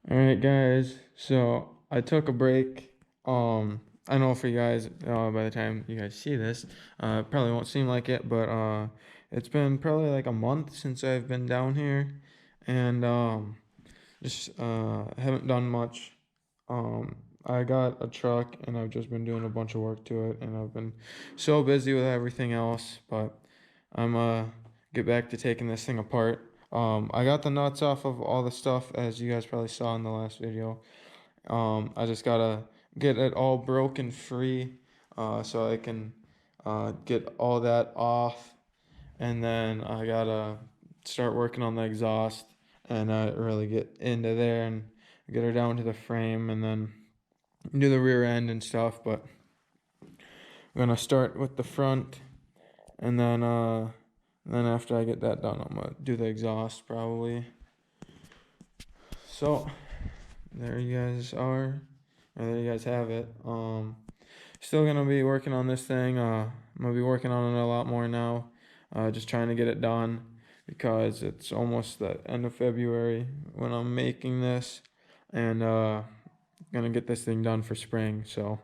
All right, guys. So I took a break. I know for you guys, by the time you guys see this, probably won't seem like it, but it's been probably like a month since I've been down here, and just haven't done much. I got a truck, and I've just been doing a bunch of work to it, and I've been so busy with everything else. But I'm get back to taking this thing apart. I got the nuts off of all the stuff as you guys probably saw in the last video. I just gotta get it all broken free, so I can get all that off, and then I gotta start working on the exhaust and really get into there and get her down to the frame, and then do the rear end and stuff. But I'm gonna start with the front, and then after I get that done, I'm gonna do the exhaust probably. So there you guys are, or there you guys have it. Still gonna be working on this thing. I'm gonna be working on it a lot more now. Just trying to get it done because it's almost the end of February when I'm making this, and gonna get this thing done for spring. So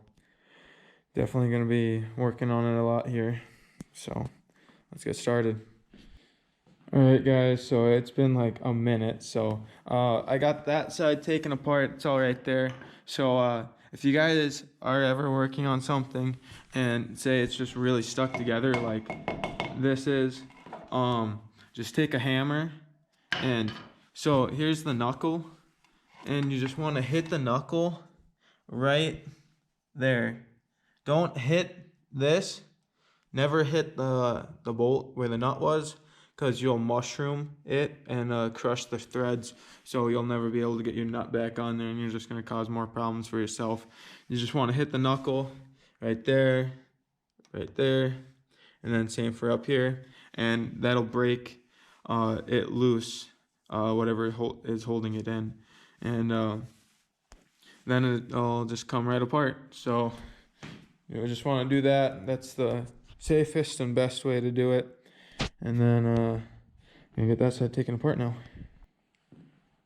definitely gonna be working on it a lot here. So let's get started. All right, guys, so it's been like a minute. So I got that side taken apart. It's all right there. So if you guys are ever working on something and say it's just really stuck together like this is, just take a hammer, and so here's the knuckle, and you just want to hit the knuckle right there. Don't hit this. Never hit the bolt where the nut was, because you'll mushroom it and crush the threads, so you'll never be able to get your nut back on there, and you're just going to cause more problems for yourself. You just want to hit the knuckle right there, and then same for up here, and that'll break it loose, whatever is holding it in, and then it'll just come right apart. So you just want to do that. That's the safest and best way to do it. And then gonna get that side taken apart now.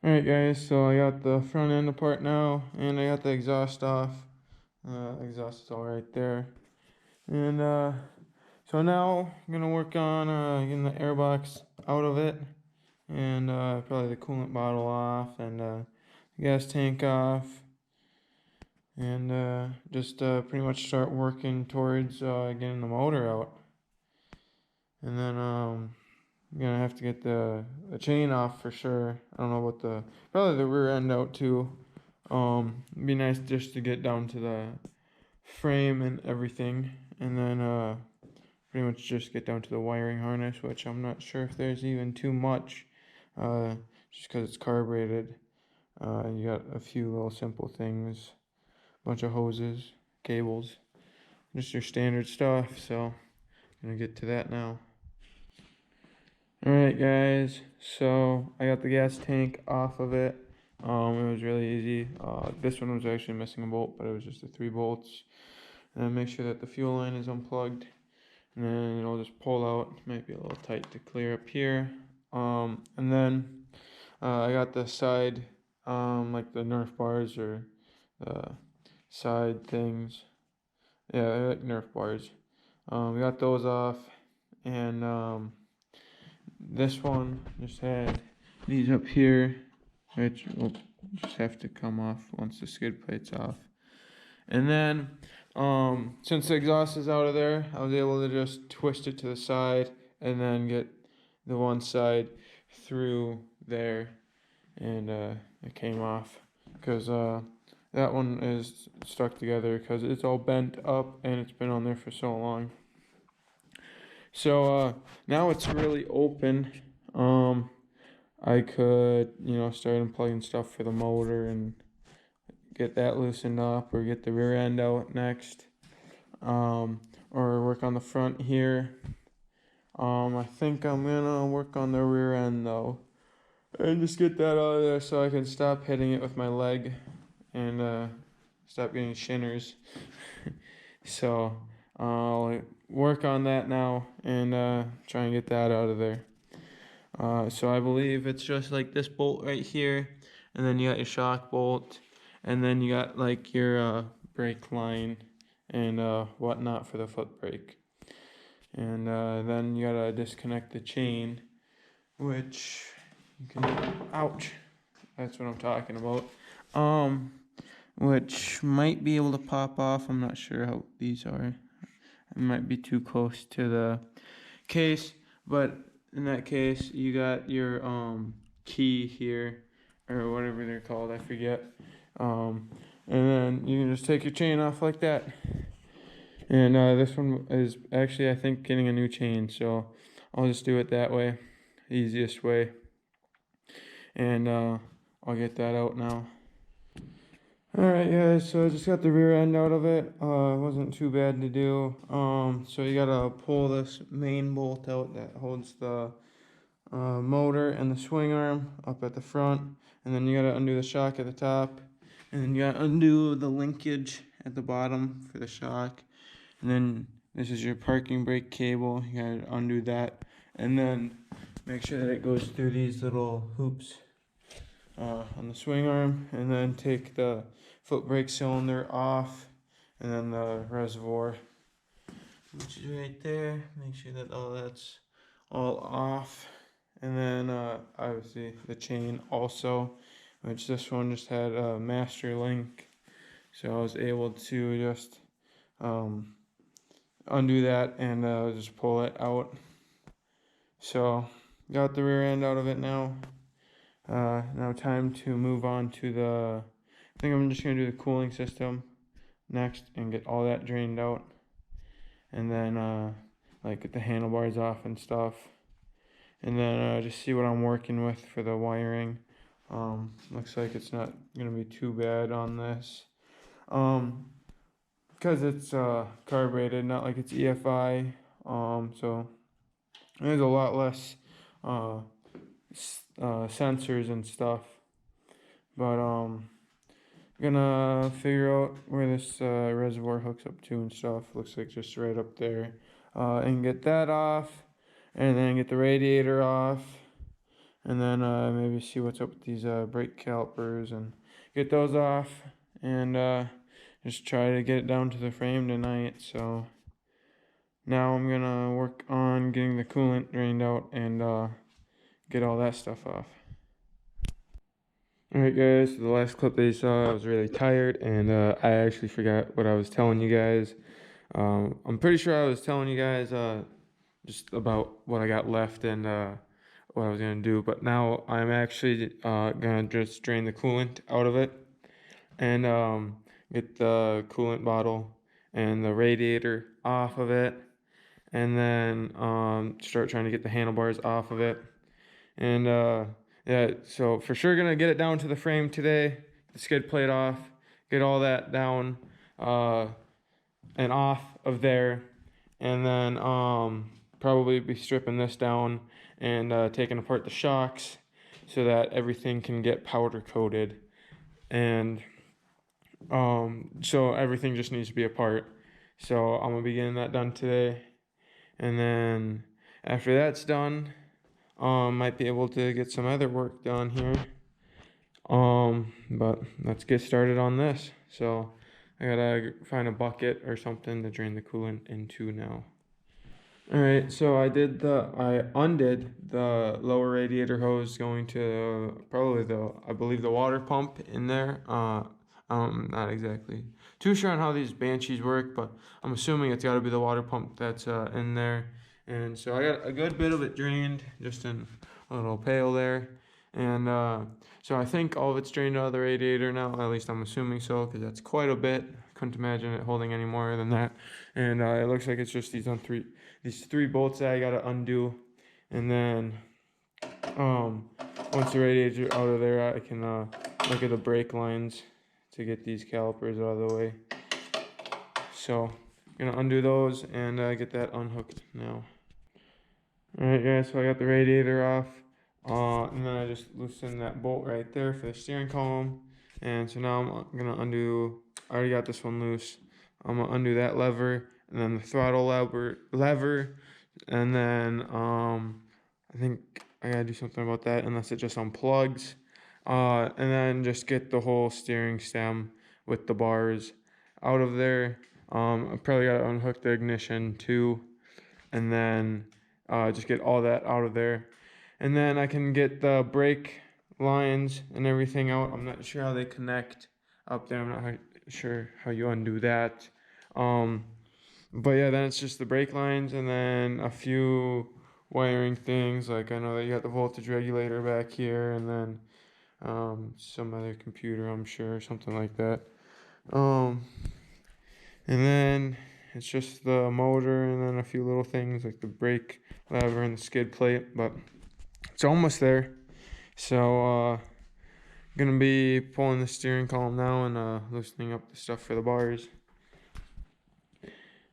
Alright, guys, so I got the front end apart now, and I got the exhaust off. Exhaust is all right there. And so now I'm gonna work on getting the airbox out of it, and probably the coolant bottle off, and the gas tank off, and just pretty much start working towards getting the motor out. And then I'm gonna have to get the chain off for sure. I don't know about probably the rear end out too. It'd be nice just to get down to the frame and everything, and then pretty much just get down to the wiring harness, which I'm not sure if there's even too much, just because it's carbureted. You got a few little simple things, bunch of hoses, cables, just your standard stuff. So gonna get to that now. Alright, guys, so I got the gas tank off of it. It was really easy. This one was actually missing a bolt, but it was just the 3 bolts. And then make sure that the fuel line is unplugged, and then it'll just pull out. Might be a little tight to clear up here. And then I got the side, like the Nerf bars or the side things. Yeah, they're like Nerf bars. We got those off, and this one just had these up here, which will just have to come off once the skid plate's off. And then, since the exhaust is out of there, I was able to just twist it to the side and then get the one side through there, and it came off, because that one is stuck together because it's all bent up and it's been on there for so long. So now it's really open. I could, start unplugging stuff for the motor and get that loosened up, or get the rear end out next, or work on the front here. I think I'm gonna work on the rear end though, and just get that out of there so I can stop hitting it with my leg and stop getting shinners. So I'll work on that now and try and get that out of there. So I believe it's just like this bolt right here, and then you got your shock bolt, and then you got like your brake line and whatnot for the foot brake. And then you gotta disconnect the chain, which you can, ouch, that's what I'm talking about. Which might be able to pop off. I'm not sure how these are. It might be too close to the case, but in that case, you got your key here, or whatever they're called, I forget. And then you can just take your chain off like that. And this one is actually, I think, getting a new chain, so I'll just do it that way, easiest way. And I'll get that out now. Alright guys, so I just got the rear end out of it. It wasn't too bad to do. So you gotta pull this main bolt out that holds the motor and the swing arm up at the front, and then you gotta undo the shock at the top, and then you gotta undo the linkage at the bottom for the shock, and then this is your parking brake cable. You gotta undo that, and then make sure that it goes through these little hoops on the swing arm, and then take the foot brake cylinder off, and then the reservoir, which is right there. Make sure that all that's all off, and then obviously the chain also, which this one just had a master link, so I was able to just undo that and just pull it out. So got the rear end out of it now. Now time to move on to the, I think I'm just going to do the cooling system next and get all that drained out. And then like get the handlebars off and stuff. And then just see what I'm working with for the wiring. Looks like it's not going to be too bad on this. Because it's carbureted, not like it's EFI. So there's a lot less sensors and stuff, but gonna figure out where this reservoir hooks up to and stuff. Looks like just right up there, and get that off, and then get the radiator off, and then maybe see what's up with these brake calipers and get those off, and just try to get it down to the frame tonight. So now I'm gonna work on getting the coolant drained out and get all that stuff off. Alright guys, so the last clip that you saw, I was really tired, and I actually forgot what I was telling you guys. I'm pretty sure I was telling you guys just about what I got left and what I was going to do, but now I'm actually going to just drain the coolant out of it and get the coolant bottle and the radiator off of it, and then start trying to get the handlebars off of it. And yeah, so for sure gonna get it down to the frame today, the skid plate off, get all that down and off of there, and then probably be stripping this down and taking apart the shocks so that everything can get powder coated. And so everything just needs to be apart. So I'm gonna be getting that done today, and then after that's done, might be able to get some other work done here. But let's get started on this. So I gotta find a bucket or something to drain the coolant into now. Alright, so I undid the lower radiator hose going to probably I believe the water pump in there. I'm not exactly too sure on how these Banshees work, but I'm assuming it's gotta be the water pump that's in there. And so I got a good bit of it drained, just in a little pail there. And so I think all of it's drained out of the radiator now, at least I'm assuming so, because that's quite a bit. Couldn't imagine it holding any more than that. And it looks like it's just these three bolts that I gotta undo. And then once the radiator's out of there, I can look at the brake lines to get these calipers out of the way. So I'm gonna undo those and get that unhooked now. Alright guys, so I got the radiator off, and then I just loosened that bolt right there for the steering column. And so now I'm gonna undo, I already got this one loose, I'm gonna undo that lever, and then the throttle lever, and then I think I gotta do something about that unless it just unplugs. and then just get the whole steering stem with the bars out of there. I probably got to unhook the ignition too, and then just get all that out of there. And then I can get the brake lines and everything out. I'm not sure how they connect up there. I'm not sure how you undo that. But yeah, then it's just the brake lines and then a few wiring things. Like I know that you got the voltage regulator back here, and then some other computer, I'm sure, something like that. Um, and then it's just the motor and then a few little things like the brake lever and the skid plate, but it's almost there. So gonna be pulling the steering column now and loosening up the stuff for the bars.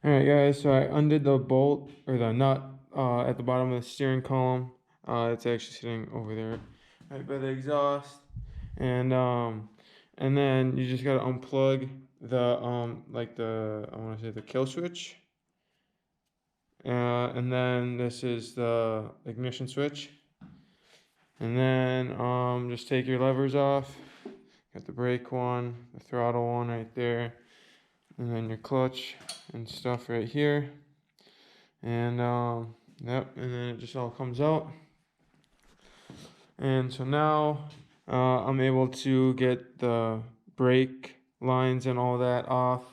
Alright guys, so I undid the bolt or the nut at the bottom of the steering column. It's actually sitting over there right by the exhaust. And then you just gotta unplug the like the, I wanna say, the kill switch. And then this is the ignition switch. And then just take your levers off. Got the brake one, the throttle one right there, and then your clutch and stuff right here. And yep, and then it just all comes out. And so now I'm able to get the brake lines and all that off.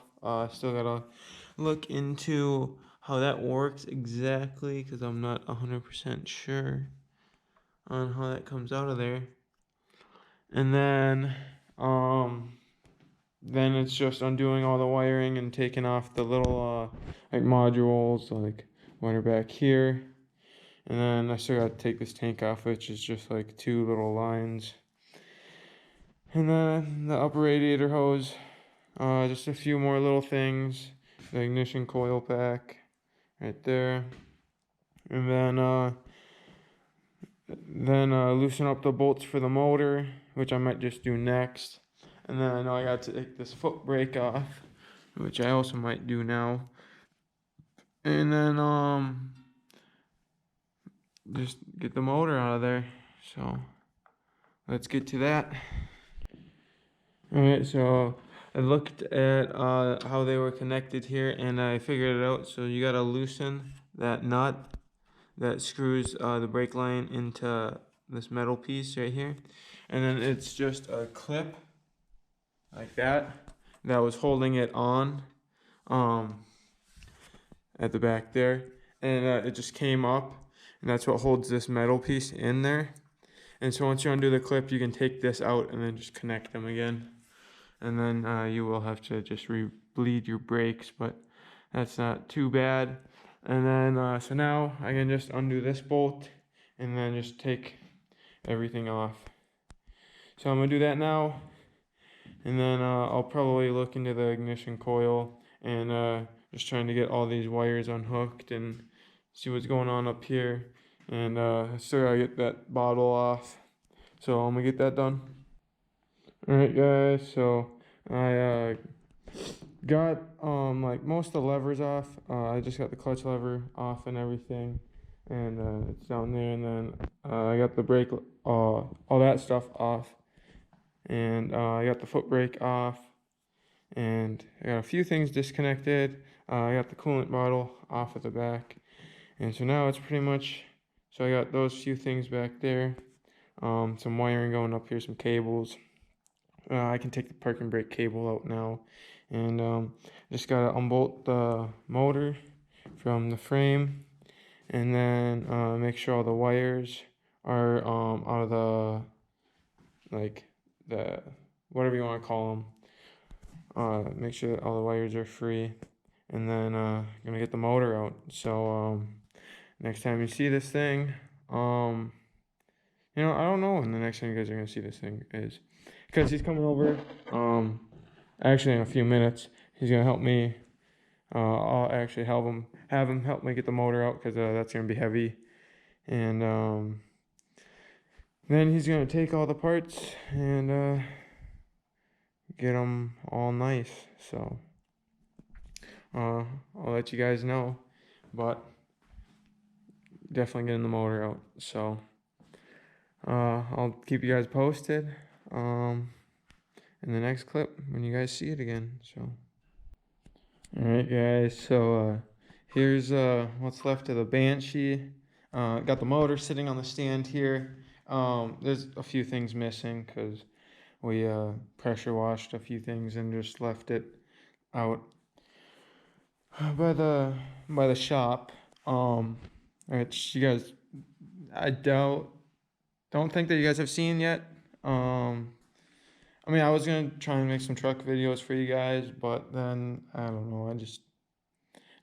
Still gotta look into how that works exactly because I'm not 100% sure on how that comes out of there. And then it's just undoing all the wiring and taking off the little like modules, like one are back here. And then I still got to take this tank off, which is just like two little lines. And then the upper radiator hose, just a few more little things. The ignition coil pack right there. And then loosen up the bolts for the motor, which I might just do next. And then I know I got to take this foot brake off, which I also might do now. And then just get the motor out of there. So let's get to that. Alright, so I looked at how they were connected here and I figured it out. So you gotta loosen that nut that screws the brake line into this metal piece right here. And then it's just a clip like that was holding it on at the back there. And it just came up, and that's what holds this metal piece in there. And so once you undo the clip, you can take this out and then just connect them again. And then you will have to just bleed your brakes, but that's not too bad. And then so now I can just undo this bolt and then just take everything off. So I'm gonna do that now, and then I'll probably look into the ignition coil and just trying to get all these wires unhooked and see what's going on up here. And still gotta get that bottle off, so I'm gonna get that done. Alright guys, so I got like most of the levers off. I just got the clutch lever off and everything, and it's down there. And then I got the brake, all that stuff off, and I got the foot brake off, and I got a few things disconnected. I got the coolant bottle off at the back, and so now it's pretty much. So I got those few things back there. Some wiring going up here, some cables. I can take the parking brake cable out now, and just gotta unbolt the motor from the frame, and then make sure all the wires are out of the, like, the, whatever you want to call them. Make sure that all the wires are free, and then gonna get the motor out. So next time you see this thing, I don't know when the next time you guys are gonna see this thing is, because he's coming over. Actually, in a few minutes, he's gonna help me. I'll actually have him help me get the motor out, because that's gonna be heavy. And then he's gonna take all the parts and get them all nice. So I'll let you guys know, but definitely getting the motor out. So I'll keep you guys posted in the next clip when you guys see it again. So, all right, guys. So here's what's left of the Banshee. Got the motor sitting on the stand here. There's a few things missing because we pressure washed a few things and just left it out by the shop. Which you guys, I don't think that you guys have seen yet. I mean, I was gonna try and make some truck videos for you guys, but then I don't know, I just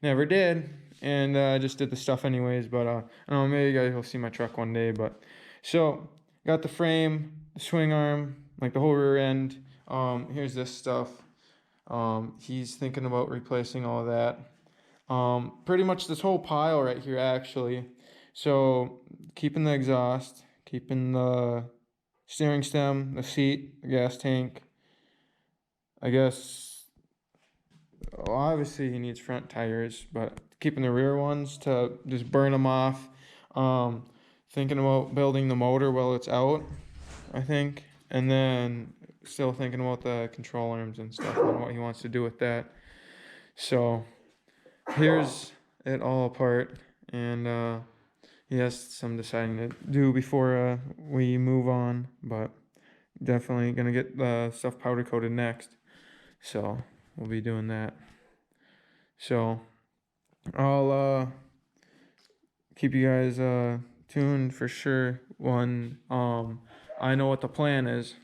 never did, and I just did the stuff anyways. But I don't know, maybe you guys will see my truck one day. But so got the frame, the swing arm, like the whole rear end. Here's this stuff. He's thinking about replacing all that. Pretty much this whole pile right here, actually. So keeping the exhaust, keeping the steering stem, the seat, the gas tank. I guess, well, obviously he needs front tires, but keeping the rear ones to just burn them off. Thinking about building the motor while it's out, I think. And then still thinking about the control arms and stuff and what he wants to do with that. So here's it all apart, and he has some deciding to do before we move on, but definitely gonna get the stuff powder coated next. So we'll be doing that. So I'll keep you guys tuned for sure when I know what the plan is.